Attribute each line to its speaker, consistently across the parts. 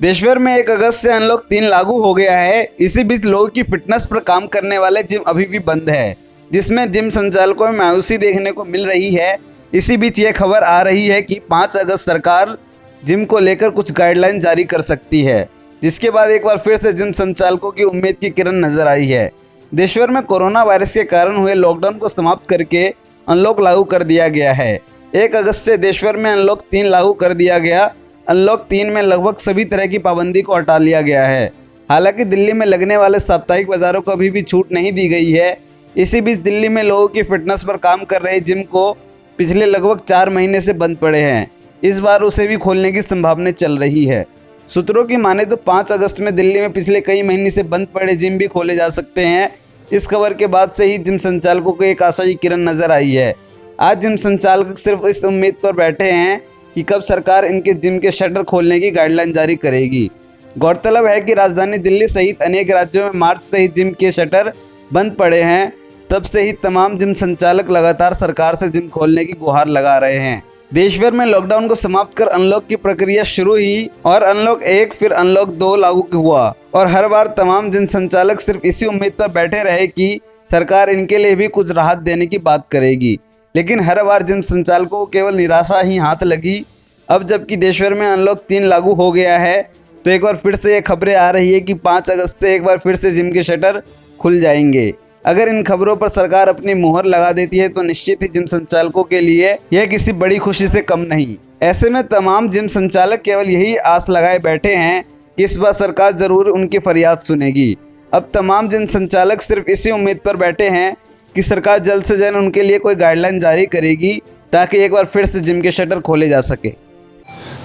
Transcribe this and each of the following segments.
Speaker 1: देश भर में 1 अगस्त से अनलॉक 3 लागू हो गया है। इसी बीच लोगों की फिटनेस पर काम करने वाले जिम अभी भी बंद है, जिसमें जिम संचालकों में मायूसी देखने को मिल रही है। इसी बीच ये खबर आ रही है कि 5 अगस्त सरकार जिम को लेकर कुछ गाइडलाइन जारी कर सकती है, जिसके बाद एक बार फिर से जिम संचालकों की उम्मीद की किरण नजर आई है। देश भर में कोरोना वायरस के कारण हुए लॉकडाउन को समाप्त करके अनलॉक लागू कर दिया गया है। 1 अगस्त से देश भर में अनलॉक 3 लागू कर दिया गया। अनलॉक 3 में लगभग सभी तरह की पाबंदी को हटा लिया गया है। हालांकि दिल्ली में लगने वाले साप्ताहिक बाजारों को अभी भी छूट नहीं दी गई है। इसी बीच दिल्ली में लोगों की फिटनेस पर काम कर रहे जिम को पिछले लगभग 4 महीने से बंद पड़े हैं। इस बार उसे भी खोलने की संभावना चल रही है। सूत्रों की माने तो 5 अगस्त में दिल्ली में पिछले कई महीने से बंद पड़े जिम भी खोले जा सकते हैं। इस खबर के बाद से ही जिम संचालकों को एक आशा की किरण नजर आई है। आज जिम संचालक सिर्फ इस उम्मीद पर बैठे हैं कि कब सरकार इनके जिम के शटर खोलने की गाइडलाइन जारी करेगी। गौरतलब है कि राजधानी दिल्ली सहित अनेक राज्यों में मार्च से ही जिम के शटर बंद पड़े हैं। तब से ही तमाम जिम संचालक लगातार सरकार से जिम खोलने की गुहार लगा रहे हैं। देश भर में लॉकडाउन को समाप्त कर अनलॉक की प्रक्रिया शुरू हुई और अनलॉक 1 फिर अनलॉक 2 लागू हुआ और हर बार तमाम जिम संचालक सिर्फ इसी उम्मीद पर बैठे रहे कि सरकार इनके लिए भी कुछ राहत देने की बात करेगी, लेकिन हर बार जिम संचालकों को केवल निराशा ही हाथ लगी। अब जबकि देश भर में अनलॉक 3 लागू हो गया है, तो एक बार फिर से ये खबरें आ रही है कि 5 अगस्त से एक बार फिर से जिम के शटर खुल जाएंगे। अगर इन खबरों पर सरकार अपनी मुहर लगा देती है तो निश्चित ही जिम संचालकों के लिए यह किसी बड़ी खुशी से कम नहीं। ऐसे में तमाम जिम संचालक केवल यही आस लगाए बैठे हैं कि इस बार सरकार जरूर उनकी फरियाद सुनेगी। अब तमाम जिम संचालक सिर्फ इसी उम्मीद पर बैठे हैं कि सरकार जल्द से जल्द उनके लिए कोई गाइडलाइन जारी करेगी ताकि एक बार फिर से जिम के शटर खोले जा सके।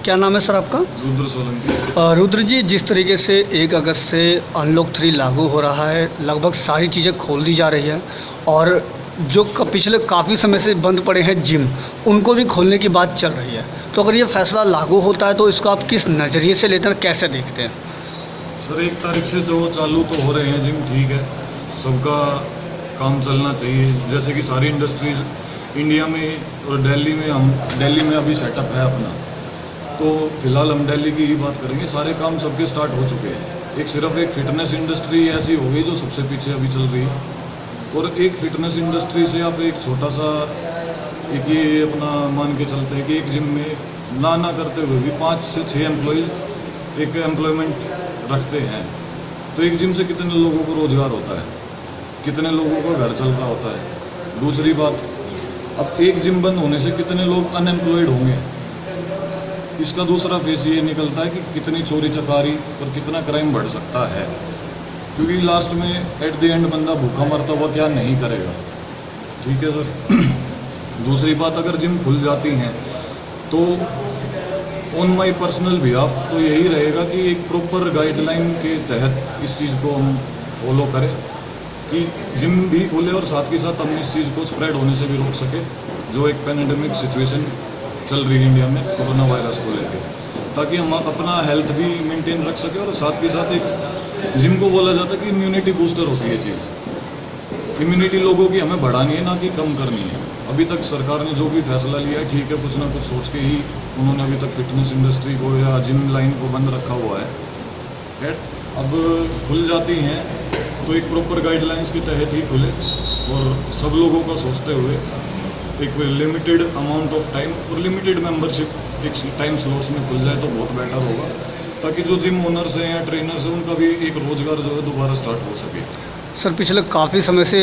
Speaker 2: क्या नाम है सर आपका?
Speaker 3: रुद्र सोलंकी।
Speaker 2: रुद्र जी, जिस तरीके से 1 अगस्त से अनलॉक 3 लागू हो रहा है, लगभग सारी चीज़ें खोल दी जा रही है और जो पिछले काफ़ी समय से बंद पड़े हैं जिम, उनको भी खोलने की बात चल रही है। तो अगर ये फैसला लागू होता है तो इसको आप किस नज़रिए से लेते हैं, कैसे देखते हैं?
Speaker 3: सर 1 तारीख से जो चालू तो हो रहे हैं जिम, ठीक है, सबका काम चलना चाहिए। जैसे कि सारी इंडस्ट्रीज़ इंडिया में और दिल्ली में अभी सेटअप है अपना, तो फिलहाल हम दिल्ली की ही बात करेंगे। सारे काम सबके स्टार्ट हो चुके हैं। सिर्फ एक फिटनेस इंडस्ट्री ऐसी हो गई जो सबसे पीछे अभी चल रही है, और एक फिटनेस इंडस्ट्री से आप एक छोटा सा एक ये अपना मान के चलते हैं कि एक जिम में ना करते हुए भी 5 से 6 एम्प्लॉयज़ एक एम्प्लॉयमेंट रखते हैं, तो एक जिम से कितने लोगों को रोज़गार होता है, कितने लोगों का घर चल रहा होता है। दूसरी बात, अब एक जिम बंद होने से कितने लोग अनएम्प्लॉयड होंगे। इसका दूसरा फेस ये निकलता है कि कितनी चोरी चकारी और कितना क्राइम बढ़ सकता है, क्योंकि लास्ट में एट द एंड बंदा भूखा मरता हुआ क्या नहीं करेगा। ठीक है सर। दूसरी बात, अगर जिम खुल जाती हैं तो ऑन माई पर्सनल बिहाफ तो यही रहेगा कि एक प्रॉपर गाइडलाइन के तहत इस चीज़ को हम फॉलो करें कि जिम भी खुले और साथ के साथ हम इस चीज़ को स्प्रेड होने से भी रोक सके, जो एक पैंडेमिक सिचुएशन चल रही है इंडिया में कोरोना वायरस को लेकर, ताकि हम अपना हेल्थ भी मेंटेन रख सके। और साथ के साथ एक जिम को बोला जाता है कि इम्यूनिटी बूस्टर होती है चीज़। इम्यूनिटी लोगों की हमें बढ़ानी है, ना कि कम करनी है। अभी तक सरकार ने जो भी फैसला लिया है, ठीक है, कुछ ना कुछ सोच के ही उन्होंने अभी तक फिटनेस इंडस्ट्री को या जिम लाइन को बंद रखा हुआ है। अब खुल जाती हैं तो एक प्रॉपर गाइडलाइंस के तहत ही खुले और सब लोगों का सोचते हुए एक लिमिटेड अमाउंट ऑफ टाइम और लिमिटेड मेंबरशिप एक टाइम स्लॉट्स में खुल जाए तो बहुत बेटर होगा, ताकि जो जिम ओनर्स हैं या ट्रेनर्स हैं उनका भी एक रोज़गार जो है दोबारा स्टार्ट हो सके।
Speaker 2: सर, पिछले काफ़ी समय से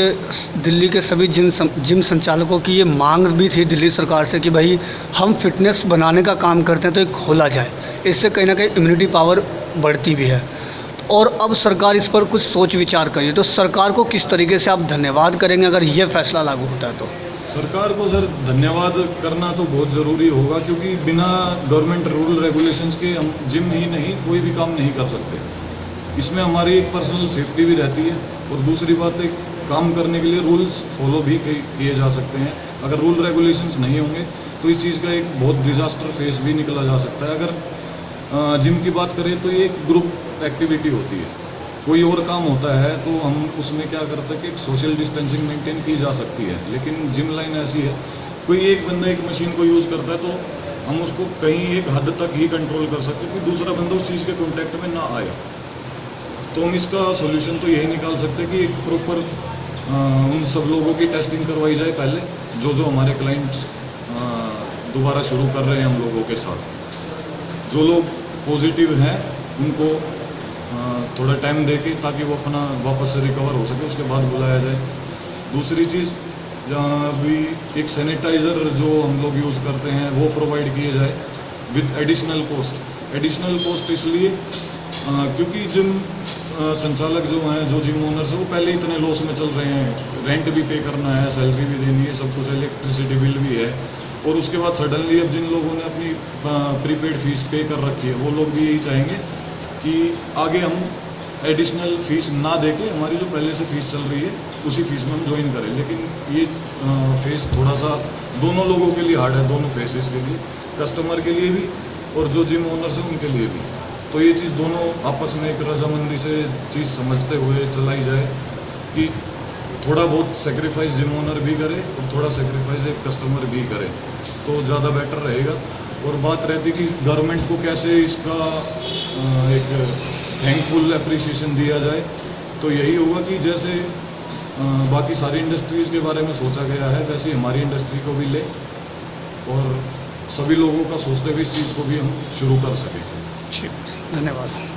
Speaker 2: दिल्ली के सभी जिम संचालकों की ये मांग भी थी दिल्ली सरकार से कि भाई हम फिटनेस बनाने का काम करते हैं तो ये खोला जाए, इससे कहीं ना कहीं इम्यूनिटी पावर बढ़ती भी है। और अब सरकार इस पर कुछ सोच विचार करिए, तो सरकार को किस तरीके से आप धन्यवाद करेंगे अगर ये फैसला लागू होता है तो?
Speaker 3: सरकार को सर धन्यवाद करना तो बहुत ज़रूरी होगा, क्योंकि बिना गवर्नमेंट रूल रेगुलेशंस के हम जिम ही नहीं कोई भी काम नहीं कर सकते। इसमें हमारी एक पर्सनल सेफ्टी भी रहती है और दूसरी बात, एक काम करने के लिए रूल्स फॉलो भी किए जा सकते हैं। अगर रूल रेगुलेशंस नहीं होंगे तो इस चीज़ का एक बहुत डिज़ास्टर फेस भी निकला जा सकता है। अगर जिम की बात करें तो ये एक ग्रुप एक्टिविटी होती है, कोई और काम होता है तो हम उसमें क्या करते हैं कि सोशल डिस्टेंसिंग मेंटेन की जा सकती है, लेकिन जिम लाइन ऐसी है, कोई एक बंदा एक मशीन को यूज़ करता है तो हम उसको कहीं एक हद तक ही कंट्रोल कर सकते कि दूसरा बंदा उस चीज़ के कॉन्टैक्ट में ना आए। तो हम इसका सॉल्यूशन तो यही निकाल सकते कि एक प्रॉपर उन सब लोगों की टेस्टिंग करवाई जाए पहले, जो हमारे क्लाइंट्स दोबारा शुरू कर रहे हैं हम लोगों के साथ। जो लोग पॉजिटिव हैं उनको थोड़ा टाइम दे के, ताकि वो अपना वापस से रिकवर हो सके, उसके बाद बुलाया जाए। दूसरी चीज़, जहाँ भी एक सैनिटाइज़र जो हम लोग यूज़ करते हैं वो प्रोवाइड किए जाए with additional cost. Additional cost इसलिए क्योंकि जिम संचालक जो हैं, जो जिम ओनर्स हैं, वो पहले इतने लॉस में चल रहे हैं, रेंट भी पे करना है, सैलरी भी देनी है, सब कुछ, इलेक्ट्रिसिटी बिल भी है, और उसके बाद सडनली अब जिन लोगों ने अपनी प्रीपेड फीस पे कर रखी है, वो लोग भी यही चाहेंगे कि आगे हम एडिशनल फीस ना दे के हमारी जो पहले से फ़ीस चल रही है उसी फीस में हम ज्वाइन करें। लेकिन ये फेस थोड़ा सा दोनों लोगों के लिए हार्ड है, दोनों फेसेस के लिए, कस्टमर के लिए भी और जो जिम ओनर्स हैं उनके लिए भी। तो ये चीज़ दोनों आपस में एक रजामंदी से चीज़ समझते हुए चलाई जाए कि थोड़ा बहुत सेक्रीफाइस जिम ओनर भी करे और थोड़ा सेक्रीफाइस एक कस्टमर भी करे, तो ज़्यादा बेटर रहेगा। और बात रहती कि गवर्नमेंट को कैसे इसका एक थैंकफुल एप्रिसिएशन दिया जाए, तो यही होगा कि जैसे बाकी सारी इंडस्ट्रीज़ के बारे में सोचा गया है, वैसे ही हमारी इंडस्ट्री को भी ले और सभी लोगों का सोचते हुए इस चीज़ को भी हम शुरू कर सकें।
Speaker 2: ठीक, धन्यवाद।